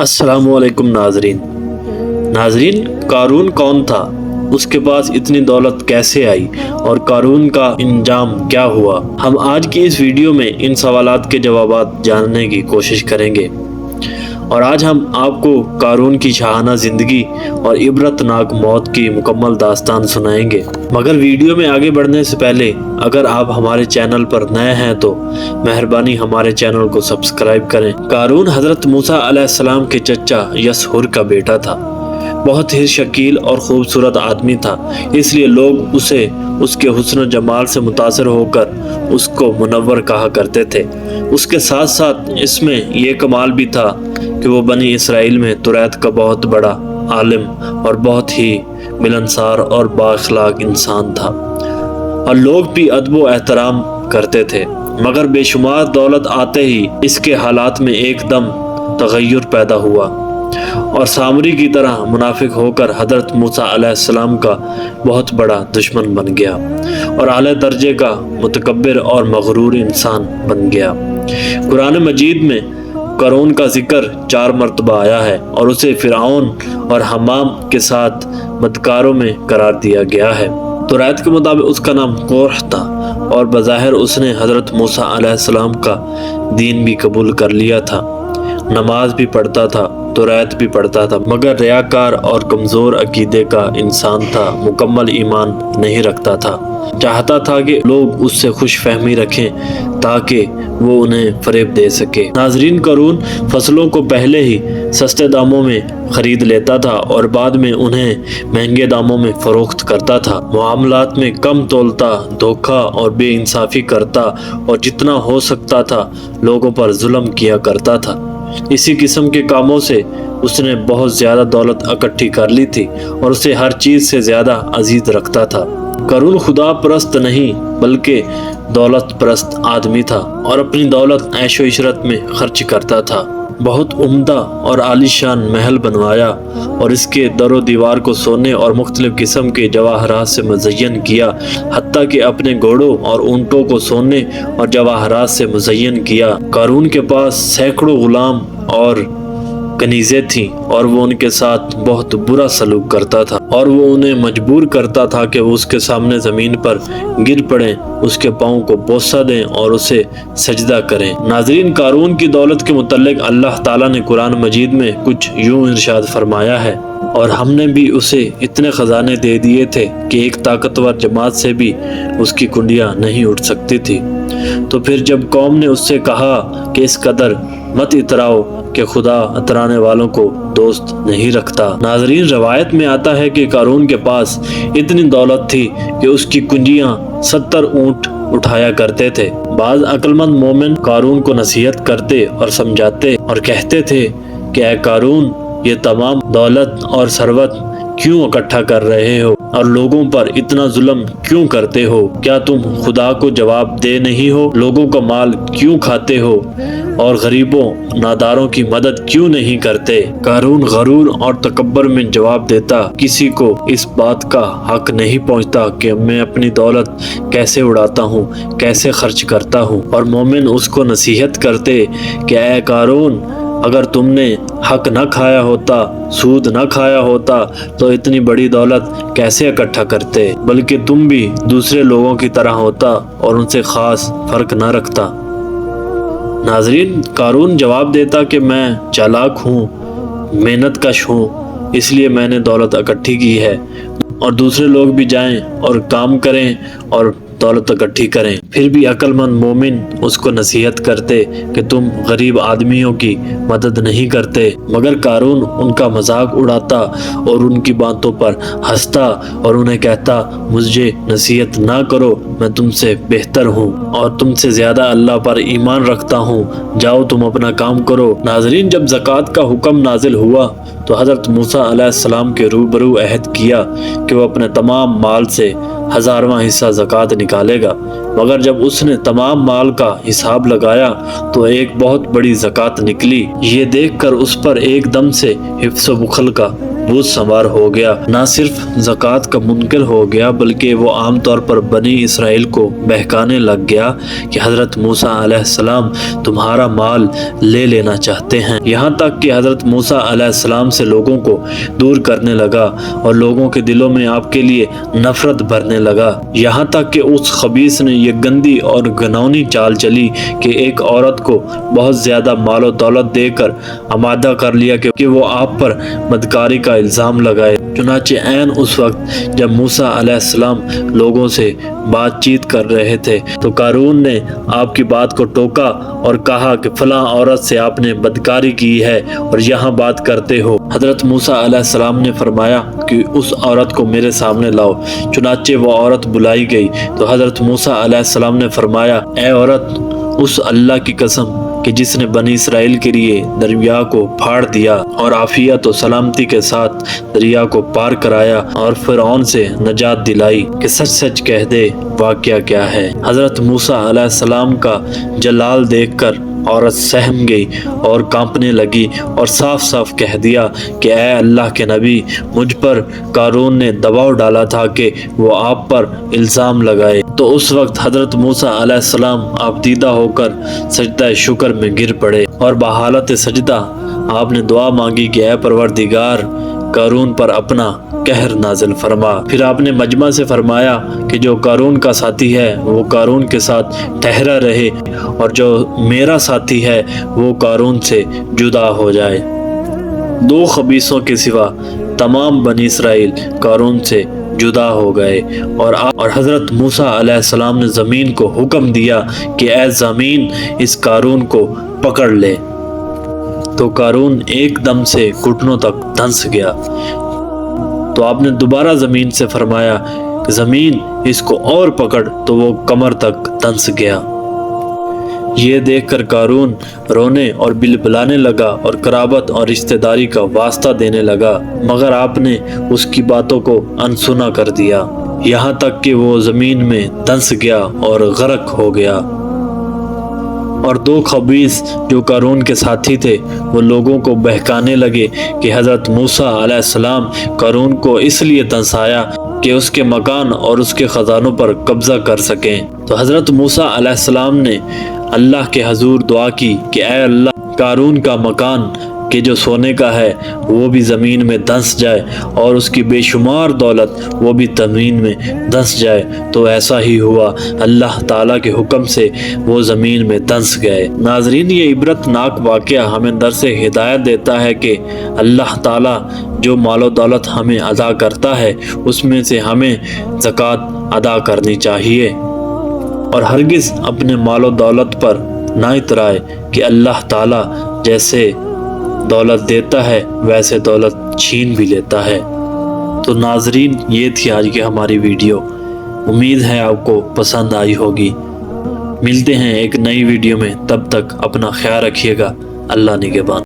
السلام علیکم ناظرین، قارون کون تھا؟ اس کے پاس اتنی دولت کیسے آئی اور قارون کا انجام کیا ہوا؟ ہم آج کی اس ویڈیو میں ان سوالات کے جوابات جاننے کی کوشش کریں گے، اور آج ہم آپ کو قارون کی شاہانہ زندگی اور عبرت ناک موت کی مکمل داستان سنائیں گے۔ مگر ویڈیو میں آگے بڑھنے سے پہلے اگر آپ ہمارے چینل پر نئے ہیں تو مہربانی ہمارے چینل کو سبسکرائب کریں۔ قارون حضرت موسیٰ علیہ السلام کے چچا یسہر کا بیٹا تھا۔ بہت ہی شکیل اور خوبصورت آدمی تھا، اس لیے لوگ اسے اس کے حسن و جمال سے متاثر ہو کر اس کو منور کہا کرتے تھے۔ اس کے ساتھ ساتھ اس میں یہ کمال بھی تھا کہ وہ بنی اسرائیل میں توریت کا بہت بڑا عالم اور بہت ہی ملنسار اور بااخلاق انسان تھا، اور لوگ بھی ادب و احترام کرتے تھے۔ مگر بے شمار دولت آتے ہی اس کے حالات میں ایک دم تغیر پیدا ہوا اور سامری کی طرح منافق ہو کر حضرت موسیٰ علیہ السلام کا بہت بڑا دشمن بن گیا اور اعلیٰ درجے کا متکبر اور مغرور انسان بن گیا۔ قرآن مجید میں قارون کا ذکر 4 مرتبہ آیا ہے اور اسے فرعون اور حمام کے ساتھ بدکاروں میں قرار دیا گیا ہے۔ توریت کے مطابق اس کا نام قورح تھا اور بظاہر اس نے حضرت موسیٰ علیہ السلام کا دین بھی قبول کر لیا تھا، نماز بھی پڑھتا تھا، توریت بھی پڑھتا تھا، مگر ریاکار اور کمزور عقیدے کا انسان تھا، مکمل ایمان نہیں رکھتا تھا۔ چاہتا تھا کہ لوگ اس سے خوش فہمی رکھیں تاکہ وہ انہیں فریب دے سکے۔ ناظرین، قارون فصلوں کو پہلے ہی سستے داموں میں خرید لیتا تھا اور بعد میں انہیں مہنگے داموں میں فروخت کرتا تھا۔ معاملات میں کم تولتا، دھوکہ اور بے انصافی کرتا اور جتنا ہو سکتا تھا لوگوں پر ظلم کیا کرتا تھا۔ اسی قسم کے کاموں سے اس نے بہت زیادہ دولت اکٹھی کر لی تھی اور اسے ہر چیز سے زیادہ عزیز رکھتا تھا۔ قارون خدا پرست نہیں بلکہ دولت پرست آدمی تھا اور اپنی دولت عیش و عشرت میں خرچ کرتا تھا۔ بہت عمدہ اور عالی شان محل بنوایا اور اس کے در و دیوار کو سونے اور مختلف قسم کے جواہرات سے مزین کیا، حتیٰ کہ اپنے گھوڑوں اور اونٹوں کو سونے اور جواہرات سے مزین کیا۔ قارون کے پاس سینکڑوں غلام اور کنیزیں تھیں اور وہ ان کے ساتھ بہت برا سلوک کرتا تھا اور وہ انہیں مجبور کرتا تھا کہ وہ اس کے سامنے زمین پر گر پڑیں، اس کے پاؤں کو بوسہ دیں اور اسے سجدہ کریں۔ ناظرین، قارون کی دولت کے متعلق اللہ تعالیٰ نے قرآن مجید میں کچھ یوں ارشاد فرمایا ہے: اور ہم نے بھی اسے اتنے خزانے دے دیے تھے کہ ایک طاقتور جماعت سے بھی اس کی کنڈیاں نہیں اٹھ سکتی تھی۔ تو پھر جب قوم نے اس سے کہا کہ اس قدر مت اتراؤ کہ خدا اترانے والوں کو دوست نہیں رکھتا۔ ناظرین، روایت میں آتا ہے کہ قارون کے پاس اتنی دولت تھی کہ اس کی کنجیاں 70 اونٹ اٹھایا کرتے تھے۔ بعض عقل مند مومن قارون کو نصیحت کرتے اور سمجھاتے اور کہتے تھے کہ اے قارون، یہ تمام دولت اور ثروت کیوں اکٹھا کر رہے ہو اور لوگوں پر اتنا ظلم کیوں کرتے ہو؟ کیا تم خدا کو جواب دے نہیں ہو؟ لوگوں کا مال کیوں کھاتے ہو اور غریبوں ناداروں کی مدد کیوں نہیں کرتے؟ قارون غرور اور تکبر میں جواب دیتا: کسی کو اس بات کا حق نہیں پہنچتا کہ میں اپنی دولت کیسے اڑاتا ہوں، کیسے خرچ کرتا ہوں۔ اور مومن اس کو نصیحت کرتے کہ اے قارون، اگر تم نے حق نہ کھایا ہوتا، سود نہ کھایا ہوتا تو اتنی بڑی دولت کیسے اکٹھا کرتے، بلکہ تم بھی دوسرے لوگوں کی طرح ہوتا اور ان سے خاص فرق نہ رکھتا۔ ناظرین، قارون جواب دیتا کہ میں چالاک ہوں، محنت کش ہوں، اس لیے میں نے دولت اکٹھی کی ہے، اور دوسرے لوگ بھی جائیں اور کام کریں اور دولت اکٹھی کریں۔ پھر بھی عقل مند مومن اس کو نصیحت کرتے کہ تم غریب آدمیوں کی مدد نہیں کرتے، مگر قارون ان کا مذاق اڑاتا اور ان کی باتوں پر ہنستا اور انہیں کہتا: مجھے نصیحت نہ کرو، میں تم سے بہتر ہوں اور تم سے زیادہ اللہ پر ایمان رکھتا ہوں، جاؤ تم اپنا کام کرو۔ ناظرین، جب زکوٰۃ کا حکم نازل ہوا تو حضرت موسیٰ علیہ السلام کے روبرو عہد کیا کہ وہ اپنے تمام مال سے 1000واں حصہ زکوٰۃ نکالے گا، مگر جب اس نے تمام مال کا حساب لگایا تو ایک بہت بڑی زکوٰۃ نکلی۔ یہ دیکھ کر اس پر ایک دم سے حفظ و بخل کا بوجھ سوار ہو گیا۔ نہ صرف زکوٰۃ کا منکر ہو گیا بلکہ وہ عام طور پر بنی اسرائیل کو بہکانے لگ گیا کہ حضرت موسیٰ علیہ السلام تمہارا مال لے لینا چاہتے ہیں۔ یہاں تک کہ حضرت موسیٰ علیہ السلام سے لوگوں کو دور کرنے لگا اور لوگوں کے دلوں میں آپ کے لیے نفرت بھرنے لگا۔ یہاں تک کہ اس خبیث نے یہ گندی اور گھناؤنی چال چلی کہ ایک عورت کو بہت زیادہ مال و دولت دے کر آمادہ کر لیا کہ وہ آپ پر بدکاری کا الزام لگائے۔ چنانچہ عین اس وقت جب موسیٰ علیہ السلام لوگوں سے بات چیت کر رہے تھے تو قارون نے آپ کی بات کو ٹوکا اور کہا کہ فلاں عورت سے آپ نے بدکاری کی ہے اور یہاں بات کرتے ہو۔ حضرت موسیٰ علیہ السلام نے فرمایا کہ اس عورت کو میرے سامنے لاؤ۔ چنانچہ وہ عورت بلائی گئی تو حضرت موسیٰ علیہ السلام نے فرمایا، اے عورت، اس اللہ کی قسم کہ جس نے بنی اسرائیل کے لیے دریا کو پھاڑ دیا اور عافیت و سلامتی کے ساتھ دریا کو پار کرایا اور فرعون سے نجات دلائی، کہ سچ سچ کہہ دے واقعہ کیا ہے۔ حضرت موسیٰ علیہ السلام کا جلال دیکھ کر عورت سہم گئی اور کانپنے لگی اور صاف صاف کہہ دیا کہ اے اللہ کے نبی، مجھ پر قارون نے دباؤ ڈالا تھا کہ وہ آپ پر الزام لگائے۔ تو اس وقت حضرت موسیٰ علیہ السلام آبدیدہ ہو کر سجدہ شکر میں گر پڑے اور بحالت سجدہ آپ نے دعا مانگی کہ اے پروردگار، قارون پر اپنا قہر نازل فرما۔ پھر آپ نے مجمع سے فرمایا کہ جو قارون کا ساتھی ہے وہ قارون کے ساتھ ٹھہرا رہے اور جو میرا ساتھی ہے وہ قارون سے جدا ہو جائے۔ دو خبیثوں کے سوا تمام بنی اسرائیل قارون سے جدا ہو گئے اور حضرت موسیٰ علیہ السلام نے زمین کو حکم دیا کہ اے زمین، اس قارون کو پکڑ لے۔ تو قارون ایک دم سے گھٹنوں تک دھنس گیا۔ تو آپ نے دوبارہ زمین سے فرمایا کہ زمین، اس کو اور پکڑ، تو وہ کمر تک دھنس گیا۔ یہ دیکھ کر قارون رونے اور بلبلانے لگا اور قرابت اور رشتہ داری کا واسطہ دینے لگا، مگر آپ نے اس کی باتوں کو انسنا کر دیا، یہاں تک کہ وہ زمین میں دھنس گیا اور غرق ہو گیا۔ اور دو خبیث جو قارون کے ساتھی تھے وہ لوگوں کو بہکانے لگے کہ حضرت موسیٰ علیہ السلام قارون کو اس لیے دھنسایا کہ اس کے مکان اور اس کے خزانوں پر قبضہ کر سکیں۔ تو حضرت موسیٰ علیہ السلام نے اللہ کے حضور دعا کی کہ اے اللہ، قارون کا مکان کہ جو سونے کا ہے وہ بھی زمین میں دھنس جائے اور اس کی بے شمار دولت وہ بھی زمین میں دھنس جائے۔ تو ایسا ہی ہوا، اللہ تعالیٰ کے حکم سے وہ زمین میں دھنس گئے۔ ناظرین، یہ عبرت ناک واقعہ ہمیں درس ہدایت دیتا ہے کہ اللہ تعالیٰ جو مال و دولت ہمیں عطا کرتا ہے اس میں سے ہمیں زکوٰۃ ادا کرنی چاہیے اور ہرگز اپنے مال و دولت پر نہ اترائے کہ اللہ تعالیٰ جیسے دولت دیتا ہے ویسے دولت چھین بھی لیتا ہے۔ تو ناظرین، یہ تھی آج کی ہماری ویڈیو، امید ہے آپ کو پسند آئی ہوگی۔ ملتے ہیں ایک نئی ویڈیو میں، تب تک اپنا خیال رکھیے گا۔ اللہ نگہبان۔